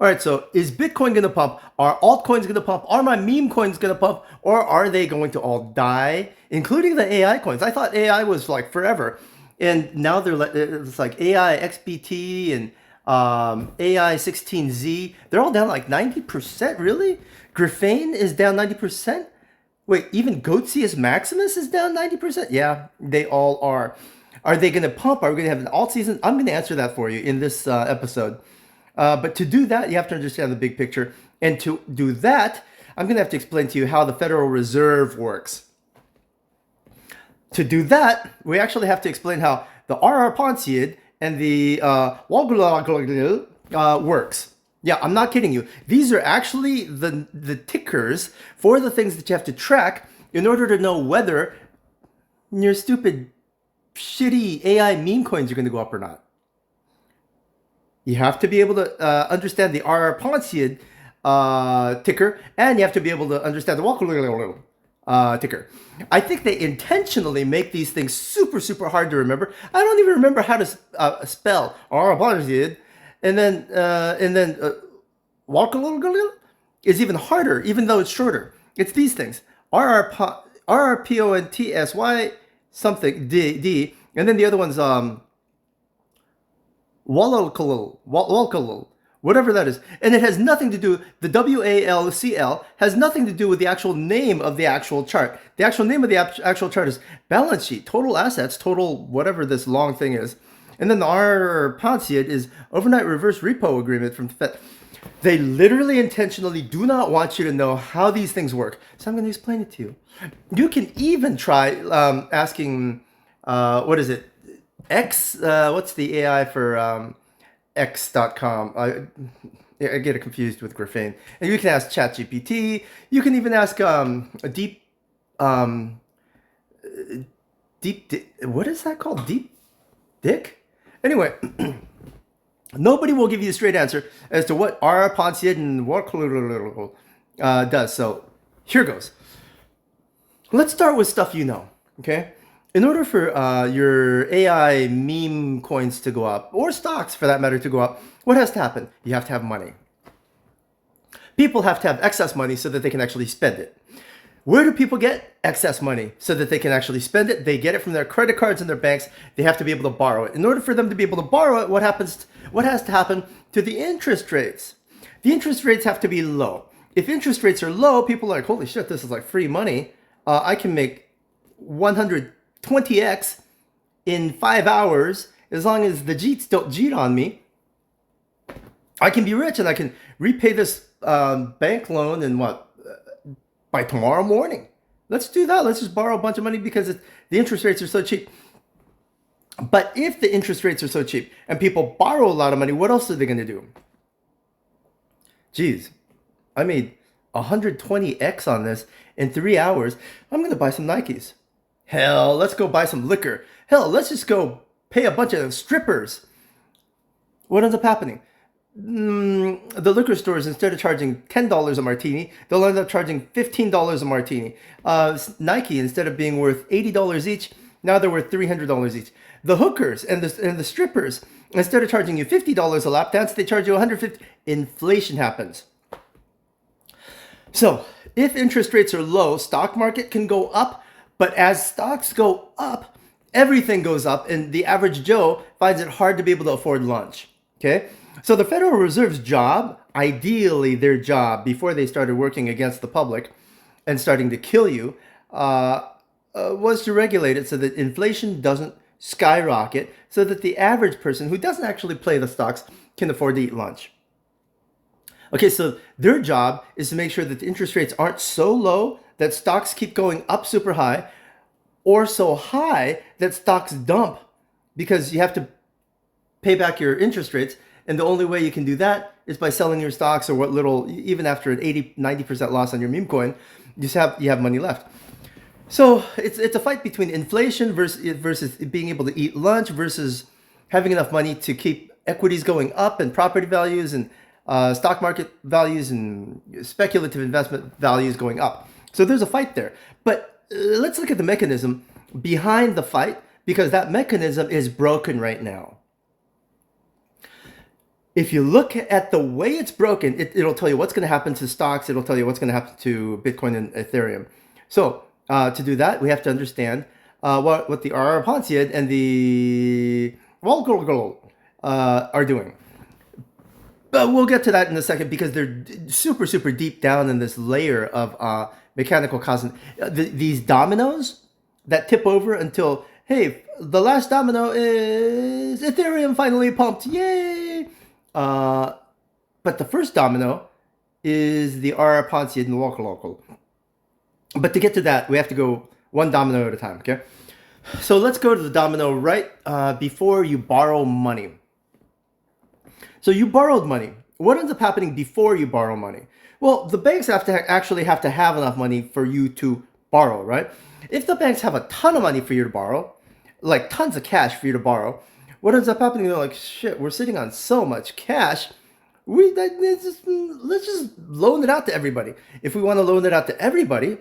All right, so is Bitcoin going to pump? Are altcoins going to pump? Are my meme coins going to pump? Or are they going to all die, including the AI coins? I thought AI was like forever. And now it's like AI XBT and AI 16Z. They're all down like 90%, really? Graphane is down 90%? Wait, even Goatsius Maximus is down 90%? Yeah, they all are. Are they going to pump? Are we going to have an alt season? I'm going to answer that for you in this episode. But to do that, you have to understand the big picture. And to do that, I'm going to have to explain to you how the Federal Reserve works. To do that, we actually have to explain how the RR Pontiad and the works. Yeah, I'm not kidding you. These are actually the tickers for the things that you have to track in order to know whether your stupid, shitty AI meme coins are going to go up or not. You have to be able to understand the RR Pontiad ticker, and you have to be able to understand the ticker. I think they intentionally make these things super, super hard to remember. I don't even remember how to spell RR Pontiad, and then is even harder, even though it's shorter. It's these things: RRPONTSY something D, and then the other one's Walkalil, whatever that is. And it has nothing to do, the WALCL has nothing to do with the actual name of the actual chart. The actual name of the actual chart is balance sheet, total assets, total whatever this long thing is. And then the R Pontiad is overnight reverse repo agreement from the Fed. They literally intentionally do not want you to know how these things work. So I'm going to explain it to you. You can even try asking, what is it? What's the AI for X.com? I get it confused with Graphane. And you can ask ChatGPT. You can even ask a deep, what is that called? Deep Dick? Anyway, nobody will give you a straight answer as to what R. Pontiad and what does. So here goes. Let's start with stuff you know, okay? In order for your AI meme coins to go up, or stocks for that matter to go up, what has to happen? You have to have money. People have to have excess money so that they can actually spend it. Where do people get excess money so that they can actually spend it? They get it from their credit cards and their banks. They have to be able to borrow it. In order for them to be able to borrow it, what has to happen to the interest rates? The interest rates have to be low. If interest rates are low, people are like, holy shit, this is like free money. I can make 120x in 5 hours as long as the Jeets don't cheat on me. I can be rich and I can repay this bank loan in by tomorrow morning. Let's do that. Let's just borrow a bunch of money because the interest rates are so cheap. But if the interest rates are so cheap and people borrow a lot of money, what else are they going to do? Geez, I made 120x on this in 3 hours. I'm going to buy some Nikes. Hell, let's go buy some liquor. Hell, let's just go pay a bunch of strippers. What ends up happening? The liquor stores, instead of charging $10 a martini, they'll end up charging $15 a martini. Nike, instead of being worth $80 each, now they're worth $300 each. The hookers and the strippers, instead of charging you $50 a lap dance, they charge you $150. Inflation happens. So if interest rates are low, stock market can go up, but as stocks go up, everything goes up, and the average Joe finds it hard to be able to afford lunch. Okay? So the Federal Reserve's job, ideally their job, before they started working against the public and starting to kill you, was to regulate it so that inflation doesn't skyrocket, so that the average person who doesn't actually play the stocks can afford to eat lunch. Okay, so their job is to make sure that the interest rates aren't so low that stocks keep going up super high, or so high that stocks dump because you have to pay back your interest rates. And the only way you can do that is by selling your stocks, or what little, even after an 80-90% loss on your meme coin, you have money left. So it's a fight between inflation versus being able to eat lunch versus having enough money to keep equities going up and property values and stock market values and speculative investment values going up. So there's a fight there. But let's look at the mechanism behind the fight, because that mechanism is broken right now. if you look at the way it's broken, it'll tell you what's going to happen to stocks. It'll tell you what's going to happen to Bitcoin and Ethereum. So to do that, we have to understand what the Ponzian and the are doing. But we'll get to that in a second because they're super, super deep down in this layer of mechanical cosmos. These dominoes that tip over until, hey, the last domino is Ethereum finally pumped. Yay! But the first domino is the Ponzi and the local. But to get to that, we have to go one domino at a time, okay? So let's go to the domino right before you borrow money. So you borrowed money. What ends up happening before you borrow money? Well, the banks actually have to have enough money for you to borrow, right? If the banks have a ton of money for you to borrow, like tons of cash for you to borrow, what ends up happening? They're like, shit, we're sitting on so much cash. Let's just loan it out to everybody. If we want to loan it out to everybody,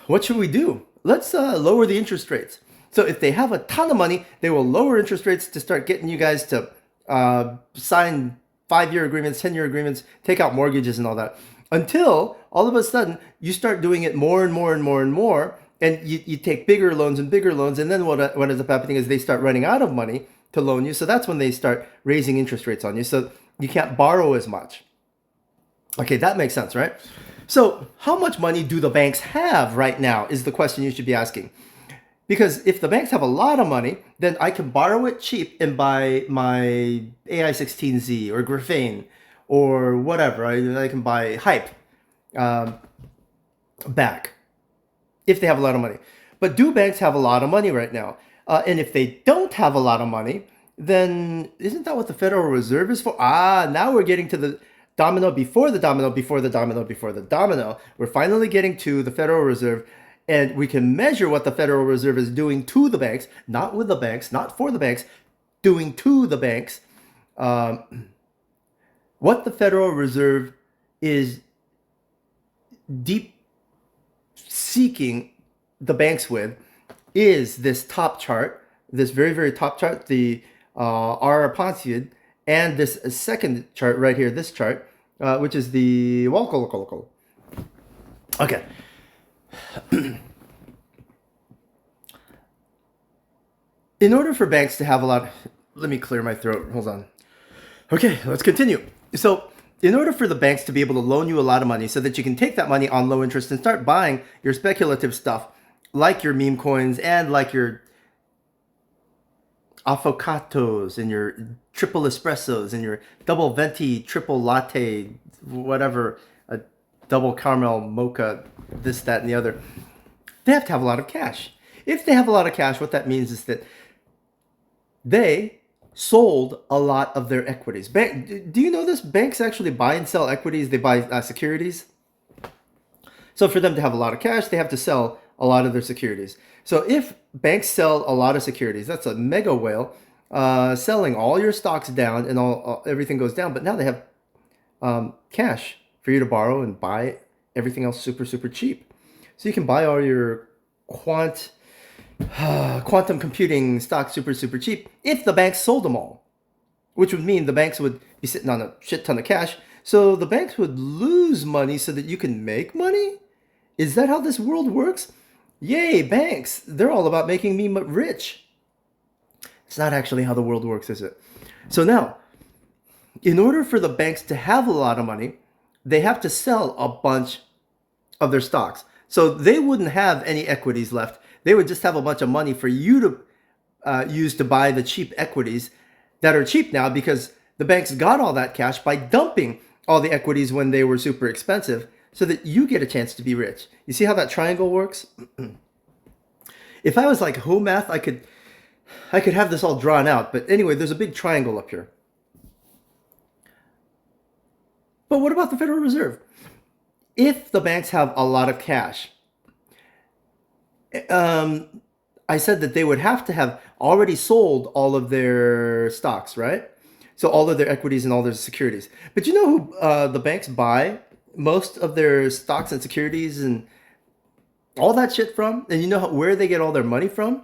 what should we do? Let's lower the interest rates. So if they have a ton of money, they will lower interest rates to start getting you guys to sign 5-year agreements, 10-year agreements, take out mortgages and all that. Until all of a sudden you start doing it more and more and more and more, and you take bigger loans and bigger loans, and then what ends up happening is they start running out of money to loan you. So that's when they start raising interest rates on you. So you can't borrow as much. Okay, that makes sense, right? So how much money do the banks have right now is the question you should be asking. Because if the banks have a lot of money, then I can borrow it cheap and buy my AI16Z or Graphene or whatever. I can buy Hype back if they have a lot of money. But do banks have a lot of money right now? And if they don't have a lot of money, then isn't that what the Federal Reserve is for? Now we're getting to the domino before the domino before the domino before the domino. We're finally getting to the Federal Reserve. And we can measure what the Federal Reserve is doing to the banks, not with the banks, not for the banks, doing to the banks. What the Federal Reserve is deep seeking the banks with is this top chart, this very, very top chart, the Ponzian, and this second chart right here, this chart, which is the local. Okay. In order for banks to have a lot, let me clear my throat. Hold on. Okay, let's continue. So, in order for the banks to be able to loan you a lot of money so that you can take that money on low interest and start buying your speculative stuff, like your meme coins and like your avocados and your triple espressos and your double venti triple latte, whatever, a double caramel mocha, this, that, and the other, they have to have a lot of cash. If they have a lot of cash, what that means is that they sold a lot of their equities. Do you know this? Banks actually buy and sell equities. They buy securities. So for them to have a lot of cash, they have to sell a lot of their securities. So if banks sell a lot of securities, that's a mega whale, selling all your stocks down and everything goes down. But now they have cash for you to borrow and buy everything else super, super cheap. So you can buy all your quantum computing stocks super, super cheap if the banks sold them all, which would mean the banks would be sitting on a shit ton of cash. So the banks would lose money so that you can make money? Is that how this world works? Yay, banks. They're all about making me rich. It's not actually how the world works, is it? So now, in order for the banks to have a lot of money, they have to sell a bunch of their stocks. So they wouldn't have any equities left. They would just have a bunch of money for you to use to buy the cheap equities that are cheap now because the banks got all that cash by dumping all the equities when they were super expensive so that you get a chance to be rich. You see how that triangle works? If I was like home math, I could have this all drawn out. But anyway, there's a big triangle up here. But what about the Federal Reserve? If the banks have a lot of cash, I said that they would have to have already sold all of their stocks, right? So all of their equities and all their securities. But you know who the banks buy most of their stocks and securities and all that shit from? And you know where they get all their money from?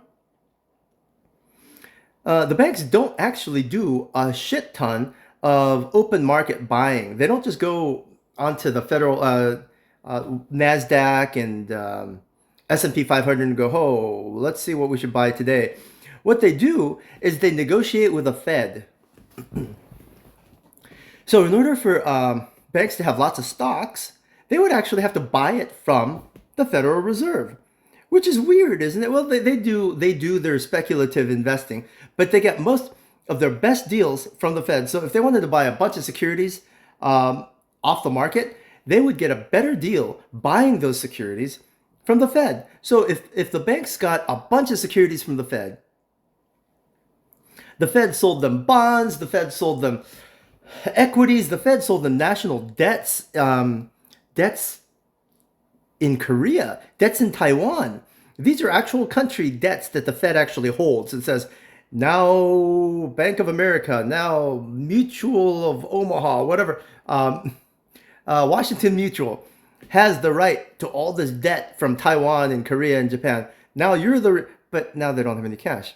The banks don't actually do a shit ton of open market buying. They don't just go onto the federal NASDAQ and S&P 500 and go, oh, let's see what we should buy today. What they do is they negotiate with the Fed. So in order for banks to have lots of stocks, they would actually have to buy it from the Federal Reserve, which is weird, isn't it? Well, they do their speculative investing, but they get most of their best deals from the Fed. So if they wanted to buy a bunch of securities off the market, they would get a better deal buying those securities from the Fed. So if the banks got a bunch of securities from the Fed sold them bonds, the Fed sold them equities, the Fed sold them national debts, debts in Korea, debts in Taiwan. These are actual country debts that the Fed actually holds. It says now Bank of America, now Mutual of Omaha, whatever, Washington Mutual has the right to all this debt from Taiwan and Korea and Japan. Now but now they don't have any cash.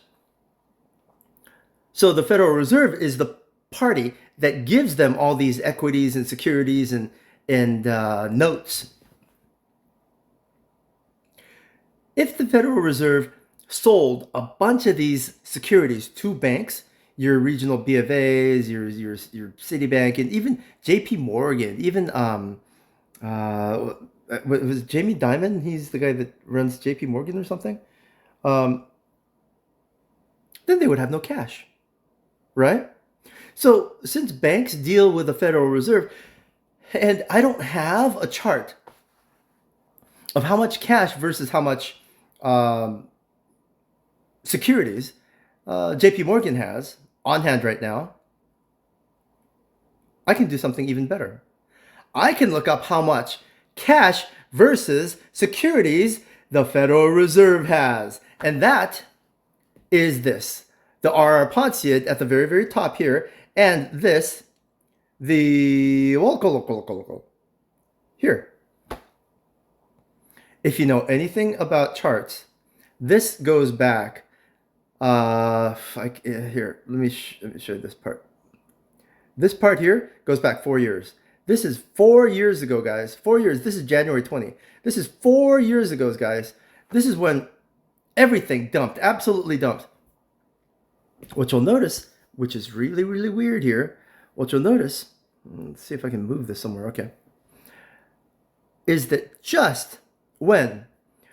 So the Federal Reserve is the party that gives them all these equities and securities and notes. If the Federal Reserve sold a bunch of these securities to banks, your regional B of A's, your Citibank, and even J.P. Morgan, even was it Jamie Dimon? He's the guy that runs J.P. Morgan or something. Um, then they would have no cash, right? So since banks deal with the Federal Reserve, and I don't have a chart of how much cash versus how much um, securities JP Morgan has on hand right now, I can do something even better. I can look up how much cash versus securities the Federal Reserve has. And that is this. The RR Pontiac at the very, very top here. And this, the here. If you know anything about charts, this goes back. Here, let me show you this part. This part here goes back 4 years. This is 4 years ago, guys. 4 years. This is January 20. This is 4 years ago, guys. This is when everything dumped, absolutely dumped. What you'll notice, which is really, really weird here, what you'll notice, let's see if I can move this somewhere, okay, is that just when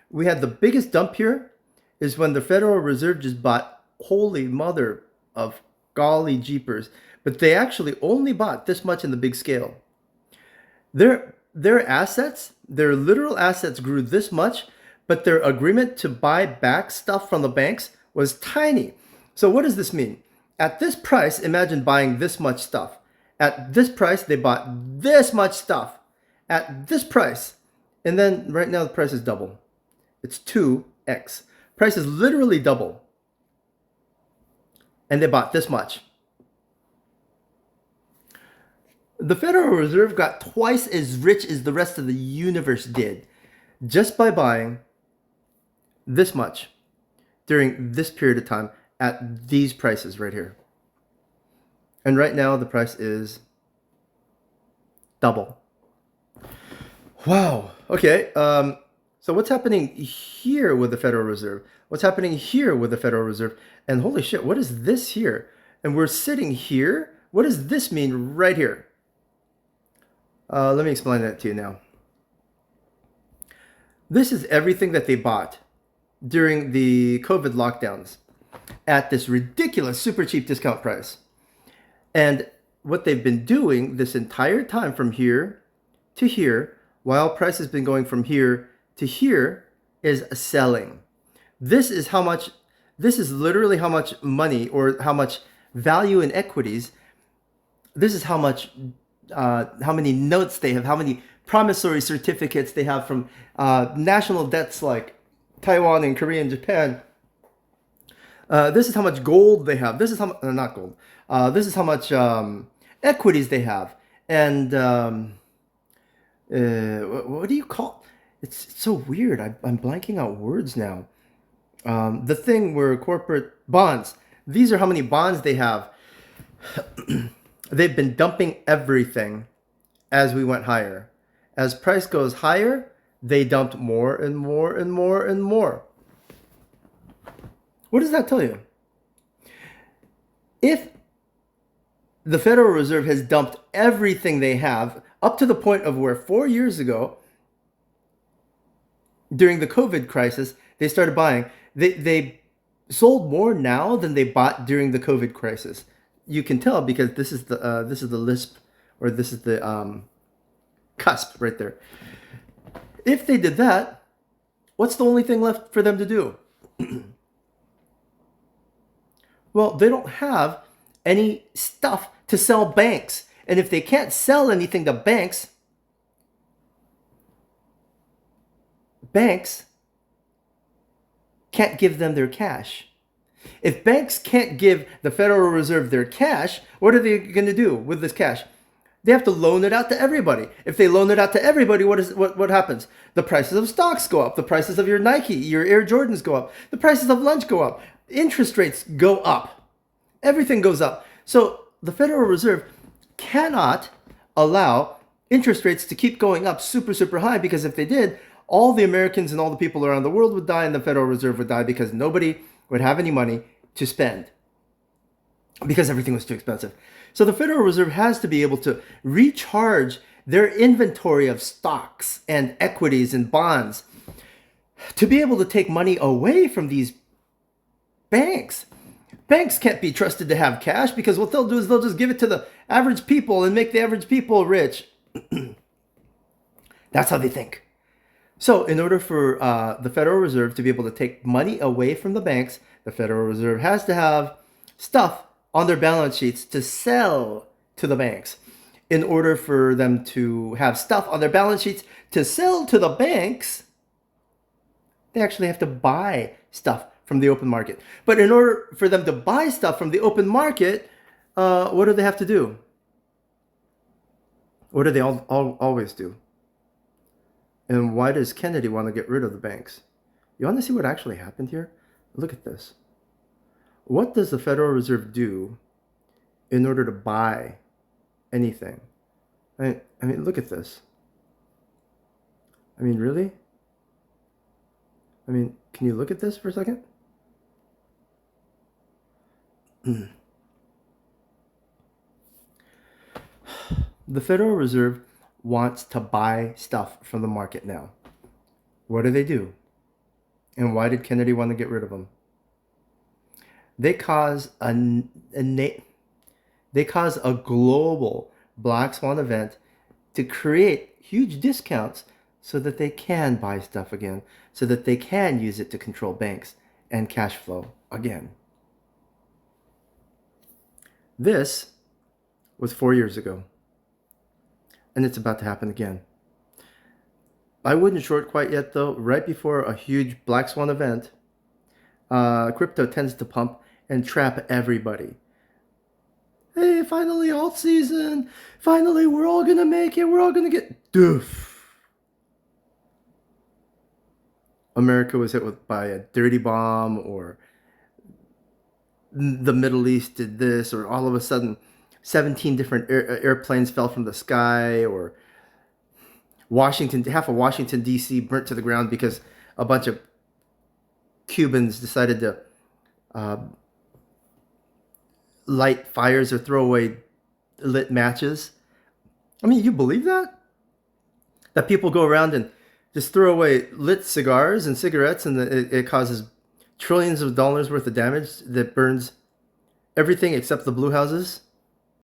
we had the biggest dump here is when the Federal Reserve just bought, holy mother of golly jeepers, but they actually only bought this much in the big scale. Their assets, their literal assets grew this much, but their agreement to buy back stuff from the banks was tiny. So what does this mean? At this price, imagine buying this much stuff. At this price, they bought this much stuff. At this price. And then right now the price is double. It's 2x. Price is literally double. And they bought this much. The Federal Reserve got twice as rich as the rest of the universe did just by buying this much during this period of time at these prices right here. And right now the price is double. Wow. Okay. So what's happening here with the Federal Reserve? What's happening here with the Federal Reserve? And holy shit, what is this here? And we're sitting here. What does this mean right here? Let me explain that to you now. This is everything that they bought during the COVID lockdowns at this ridiculous, super cheap discount price. And what they've been doing this entire time from here to here, while price has been going from here to here, is selling. This is literally how much money or how much value in equities. This is how many notes they have, how many promissory certificates they have from national debts like Taiwan and Korea and Japan. This is how much gold they have. This is how not gold. This is how much equities they have. And what do you call? It's so weird. I'm blanking out words now. The thing where corporate bonds. These are how many bonds they have. They've been dumping everything as we went higher. As price goes higher, they dumped more and more and more and more. What does that tell you? If the Federal Reserve has dumped everything they have up to the point of where 4 years ago, during the COVID crisis, they started buying. They sold more now than they bought during the COVID crisis. You can tell because this is the lisp, or this is the cusp right there. If they did that, what's the only thing left for them to do? Well, they don't have any stuff to sell banks. And if they can't sell anything to banks can't give them their cash. If banks can't give the Federal Reserve their cash, what are they going to do with this cash? They have to loan it out to everybody. If they loan it out to everybody, what happens? The prices of stocks go up. The prices of your Nike, your Air Jordans go up. The prices of lunch go up. Interest rates go up. Everything goes up. So the Federal Reserve cannot allow interest rates to keep going up super, super high, because if they did, all the Americans and all the people around the world would die, and the Federal Reserve would die because nobody would have any money to spend because everything was too expensive. So the Federal Reserve has to be able to recharge their inventory of stocks and equities and bonds to be able to take money away from these banks. Banks can't be trusted to have cash, because what they'll do is they'll just give it to the average people and make the average people rich. That's how they think. So in order for the Federal Reserve to be able to take money away from the banks, the Federal Reserve has to have stuff on their balance sheets to sell to the banks. In order for them to have stuff on their balance sheets to sell to the banks, they actually have to buy stuff from the open market. But in order for them to buy stuff from the open market, what do they have to do? What do they always do? And why does Kennedy want to get rid of the banks? You want to see what actually happened here? Look at this. What does the Federal Reserve do in order to buy anything? I mean, look at this. I mean, really? I mean, can you look at this for a second? The Federal Reserve wants to buy stuff from the market now. What do? And why did Kennedy want to get rid of them? They cause a global black swan event to create huge discounts so that they can buy stuff again, so that they can use it to control banks and cash flow again. This was 4 years ago, and it's about to happen again. I wouldn't short quite yet, though. Right before a huge black swan event, crypto tends to pump and trap everybody. Hey, finally alt season. Finally, we're all going to make it. We're all going to get doof. America was hit by a dirty bomb, or the Middle East did this, or all of a sudden 17 different airplanes fell from the sky, or half of Washington, D.C. burnt to the ground because a bunch of Cubans decided to light fires or throw away lit matches. I mean, you believe that? That people go around and just throw away lit cigars and cigarettes, and it causes trillions of dollars worth of damage that burns everything except the blue houses?